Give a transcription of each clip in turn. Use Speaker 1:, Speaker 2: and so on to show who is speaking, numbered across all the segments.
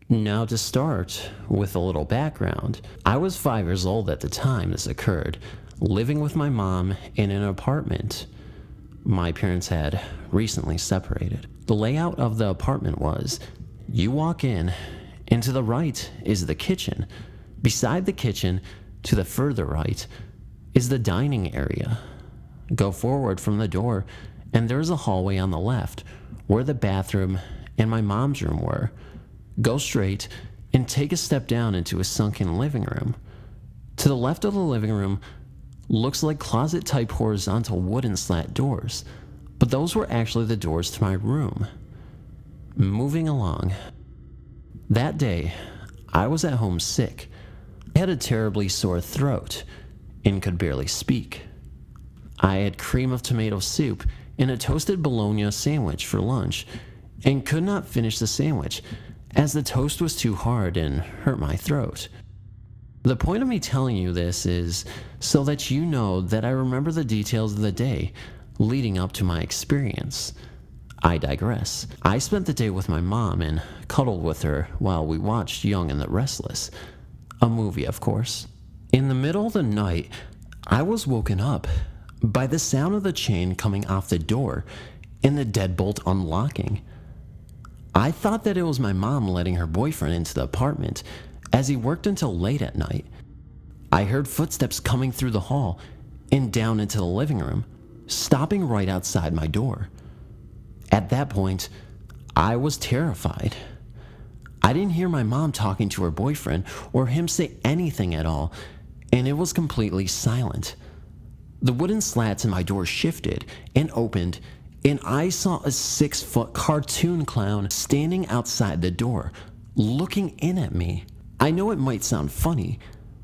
Speaker 1: Now to start with a little background, I was 5 years old at the time this occurred, living with my mom in an apartment. My parents had recently separated. The layout of the apartment was, you walk in, and to the right is the kitchen. Beside the kitchen, to the further right, is the dining area. Go forward from the door, and there's a hallway on the left, where the bathroom and my mom's room were. Go straight and take a step down into a sunken living room. To the left of the living room looks like closet-type horizontal wooden slat doors, but those were actually the doors to my room. Moving along. That day, I was at home sick. I had a terribly sore throat and could barely speak. I had cream of tomato soup and a toasted bologna sandwich for lunch and could not finish the sandwich as the toast was too hard and hurt my throat. The point of me telling you this is so that you know that I remember the details of the day leading up to my experience. I digress. I spent the day with my mom and cuddled with her while we watched Young and the Restless, a movie, of course. In the middle of the night, I was woken up by the sound of the chain coming off the door and the deadbolt unlocking. I thought that it was my mom letting her boyfriend into the apartment as he worked until late at night. I heard footsteps coming through the hall and down into the living room, stopping right outside my door. At that point, I was terrified. I didn't hear my mom talking to her boyfriend or him say anything at all, and it was completely silent. The wooden slats in my door shifted and opened, and I saw a 6-foot cartoon clown standing outside the door, looking in at me. I know it might sound funny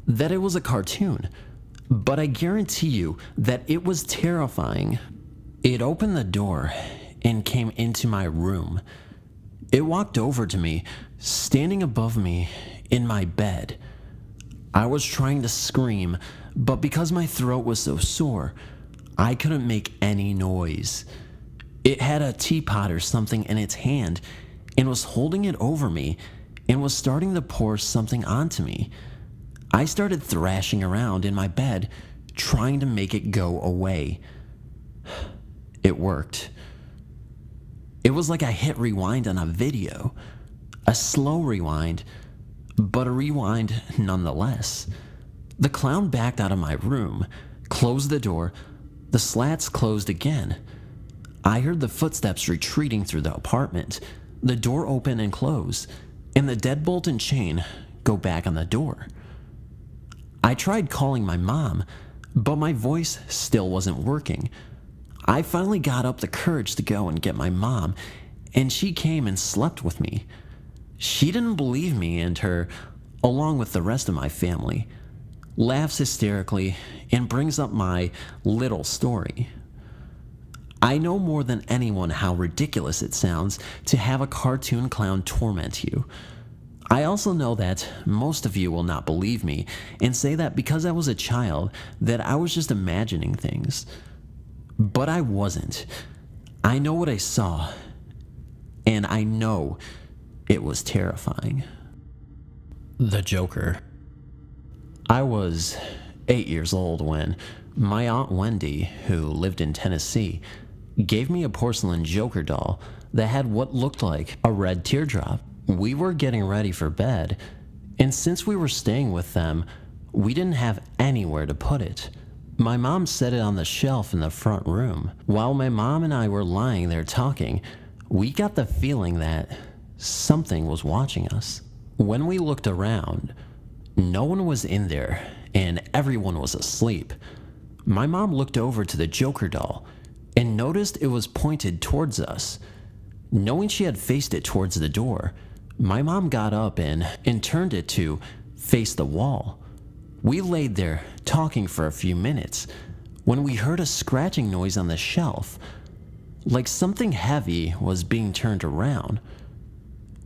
Speaker 1: that it was a cartoon, but I guarantee you that it was terrifying. It opened the door and came into my room. It walked over to me, standing above me in my bed. I was trying to scream, but because my throat was so sore, I couldn't make any noise. It had a teapot or something in its hand and was holding it over me and was starting to pour something onto me. I started thrashing around in my bed, trying to make it go away. It worked. It was like I hit rewind on a video, a slow rewind, but a rewind nonetheless. The clown backed out of my room, closed the door, the slats closed again. I heard the footsteps retreating through the apartment, the door open and close, and the deadbolt and chain go back on the door. I tried calling my mom, but my voice still wasn't working. I finally got up the courage to go and get my mom, and she came and slept with me. She didn't believe me, and her, along with the rest of my family, laughs hysterically and brings up my little story. I know more than anyone how ridiculous it sounds to have a cartoon clown torment you. I also know that most of you will not believe me and say that because I was a child that I was just imagining things. But I wasn't. I know what I saw, and I know it was terrifying. The Joker. I was 8 years old when my Aunt Wendy, who lived in Tennessee, gave me a porcelain Joker doll that had what looked like a red teardrop. We were getting ready for bed, and since we were staying with them, we didn't have anywhere to put it. My mom set it on the shelf in the front room. While my mom and I were lying there talking, we got the feeling that something was watching us. When we looked around, no one was in there, and everyone was asleep. My mom looked over to the Joker doll and noticed it was pointed towards us. Knowing she had faced it towards the door, my mom got up and turned it to face the wall. We laid there talking for a few minutes when we heard a scratching noise on the shelf, like something heavy was being turned around.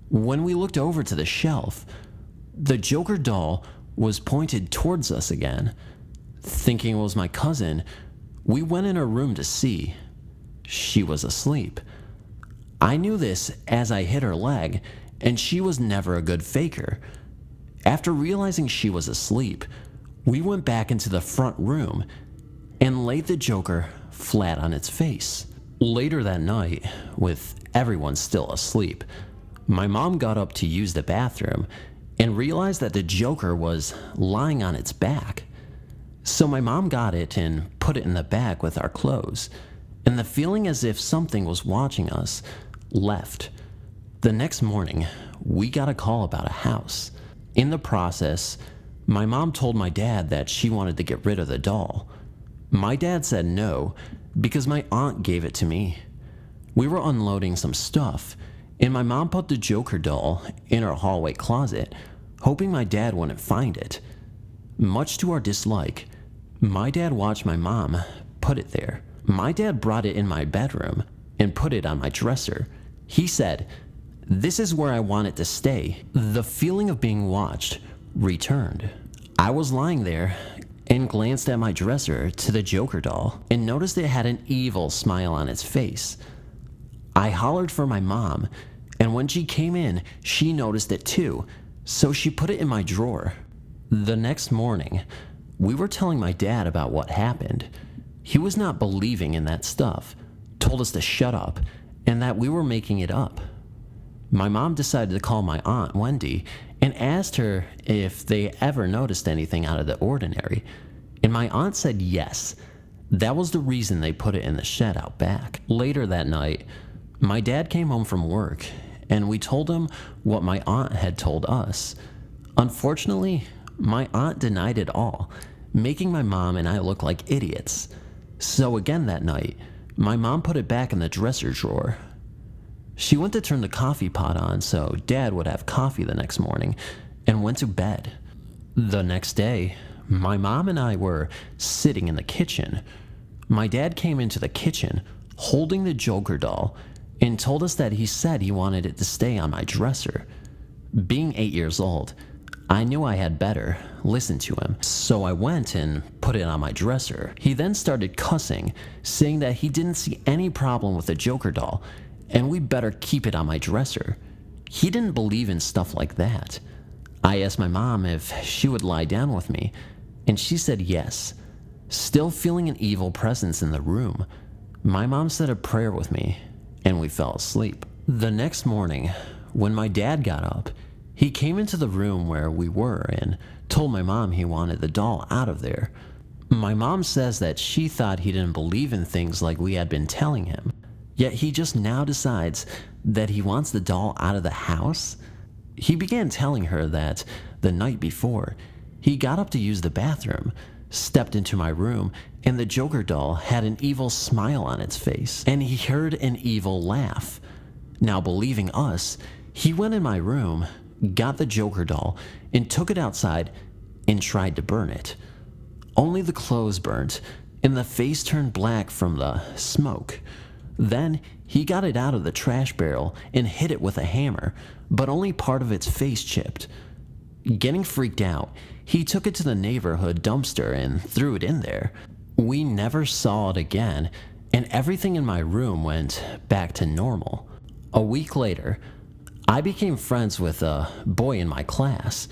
Speaker 1: When we looked over to the shelf, the Joker doll was pointed towards us again, Thinking it was my cousin, we went in her room to see. She was asleep. I knew this as I hit her leg, and she was never a good faker. After realizing she was asleep, we went back into the front room and laid the Joker flat on its face. Later that night, with everyone still asleep, my mom got up to use the bathroom and realized that the Joker was lying on its back. So my mom got it and put it in the bag with our clothes, and the feeling as if something was watching us left. The next morning, we got a call about a house. In the process, my mom told my dad that she wanted to get rid of the doll. My dad said no, because my aunt gave it to me. We were unloading some stuff, and my mom put the Joker doll in her hallway closet, hoping my dad wouldn't find it. Much to our dislike, my dad watched my mom put it there. My dad brought it in my bedroom and put it on my dresser. He said, "This is where I want it to stay." The feeling of being watched returned. I was lying there and glanced at my dresser to the Joker doll and noticed it had an evil smile on its face. I hollered for my mom, and when she came in, she noticed it too, so she put it in my drawer. The next morning, we were telling my dad about what happened. He was not believing in that stuff, told us to shut up, and that we were making it up. My mom decided to call my aunt Wendy and asked her if they ever noticed anything out of the ordinary, and my aunt said yes. That was the reason they put it in the shed out back. Later that night, my dad came home from work, and we told him what my aunt had told us. Unfortunately, my aunt denied it all, making my mom and I look like idiots. So again that night, my mom put it back in the dresser drawer. She went to turn the coffee pot on so Dad would have coffee the next morning, and went to bed. The next day, my mom and I were sitting in the kitchen. My dad came into the kitchen holding the Joker doll and told us that he said he wanted it to stay on my dresser. Being 8 years old, I knew I had better listen to him, so I went and put it on my dresser. He then started cussing, saying that he didn't see any problem with the Joker doll, and we better keep it on my dresser. He didn't believe in stuff like that. I asked my mom if she would lie down with me, and she said yes. Still feeling an evil presence in the room, my mom said a prayer with me, and we fell asleep. The next morning, when my dad got up, he came into the room where we were and told my mom he wanted the doll out of there. My mom says that she thought he didn't believe in things like we had been telling him, yet he just now decides that he wants the doll out of the house. He began telling her that the night before, he got up to use the bathroom, stepped into my room, and the Joker doll had an evil smile on its face, and he heard an evil laugh. Now believing us, he went in my room, got the Joker doll, and took it outside and tried to burn it. Only the clothes burnt, and the face turned black from the smoke. Then he got it out of the trash barrel and hit it with a hammer, but only part of its face chipped. Getting freaked out, he took it to the neighborhood dumpster and threw it in there. We never saw it again, and everything in my room went back to normal. A week later, I became friends with a boy in my class,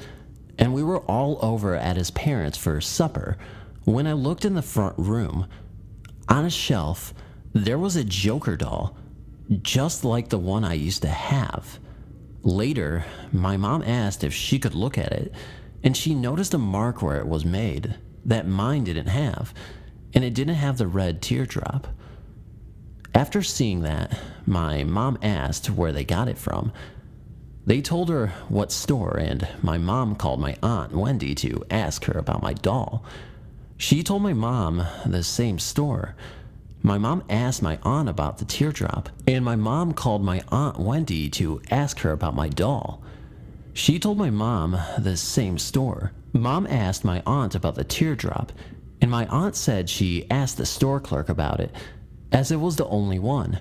Speaker 1: and we were all over at his parents' for supper when I looked in the front room. On a shelf, there was a Joker doll, just like the one I used to have. Later, my mom asked if she could look at it, and she noticed a mark where it was made that mine didn't have, and it didn't have the red teardrop. After seeing that, my mom asked where they got it from. They told her what store, and my mom called my aunt Wendy to ask her about my doll. She told my mom the same store. My mom asked my aunt about the teardrop, and my mom called my aunt Wendy to ask her about my doll. She told my mom the same store. Mom asked my aunt about the teardrop, and my aunt said she asked the store clerk about it, as it was the only one.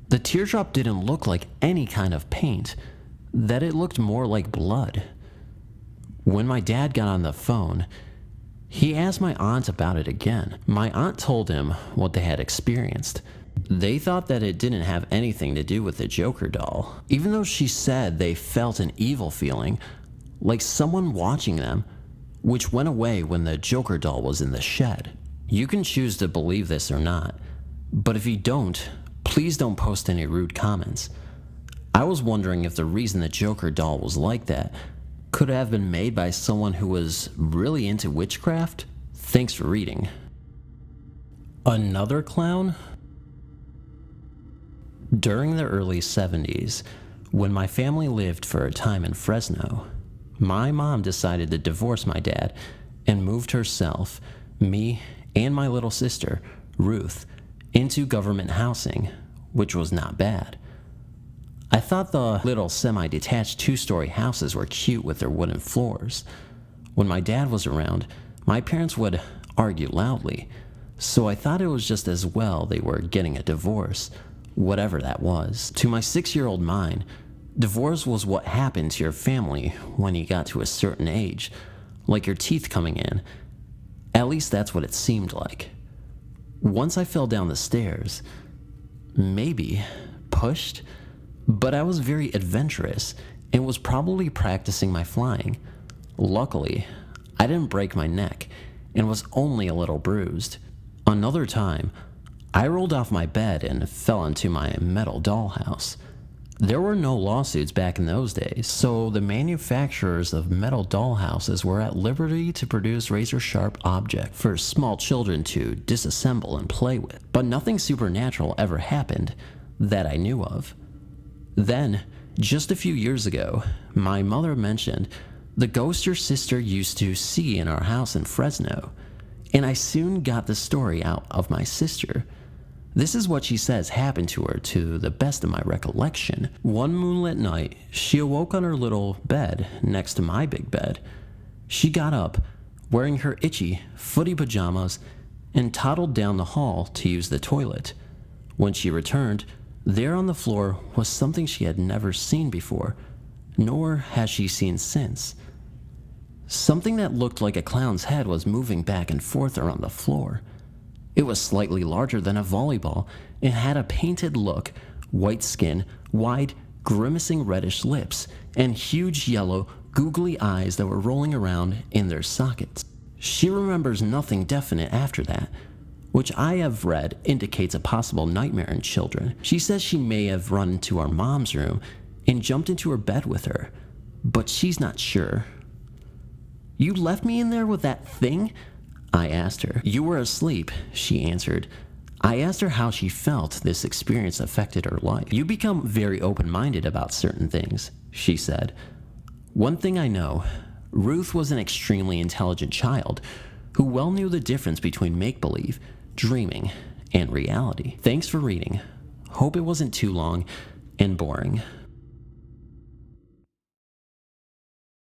Speaker 1: The teardrop didn't look like any kind of paint, that it looked more like blood. When my dad got on the phone, He asked my aunt about it again. My aunt told him what they had experienced. They thought that it didn't have anything to do with the Joker doll, even though she said they felt an evil feeling, like someone watching them, which went away when the Joker doll was in the shed. You can choose to believe this or not, but if you don't, please don't post any rude comments. I was wondering if the reason the Joker doll was like that could have been made by someone who was really into witchcraft. Thanks for reading. Another clown? During the early 70s, when my family lived for a time in Fresno, my mom decided to divorce my dad and moved herself, me, and my little sister, Ruth, into government housing, which was not bad. I thought the little semi-detached two-story houses were cute with their wooden floors. When my dad was around, my parents would argue loudly, so I thought it was just as well they were getting a divorce, whatever that was. To my 6-year-old mind, divorce was what happened to your family when you got to a certain age, like your teeth coming in. At least that's what it seemed like. Once I fell down the stairs, maybe pushed, but I was very adventurous and was probably practicing my flying. Luckily, I didn't break my neck and was only a little bruised. Another time, I rolled off my bed and fell into my metal dollhouse. There were no lawsuits back in those days, so the manufacturers of metal dollhouses were at liberty to produce razor-sharp objects for small children to disassemble and play with. But nothing supernatural ever happened that I knew of. Then, just a few years ago, my mother mentioned the ghost your sister used to see in our house in Fresno, and I soon got the story out of my sister. This is what she says happened to her to the best of my recollection. One moonlit night, she awoke on her little bed next to my big bed. She got up, wearing her itchy, footy pajamas, and toddled down the hall to use the toilet. When she returned, there on the floor was something she had never seen before, nor has she seen since. Something that looked like a clown's head was moving back and forth around the floor. It was slightly larger than a volleyball and had a painted look, white skin, wide, grimacing reddish lips, and huge yellow, googly eyes that were rolling around in their sockets. She remembers nothing definite after that, which I have read indicates a possible nightmare in children. She says she may have run into our mom's room and jumped into her bed with her, but she's not sure. "You left me in there with that thing?" I asked her. "You were asleep," she answered. I asked her how she felt this experience affected her life. "You become very open-minded about certain things," she said. "One thing I know, Ruth was an extremely intelligent child who well knew the difference between make-believe, dreaming, and reality." Thanks for reading. Hope it wasn't too long and boring.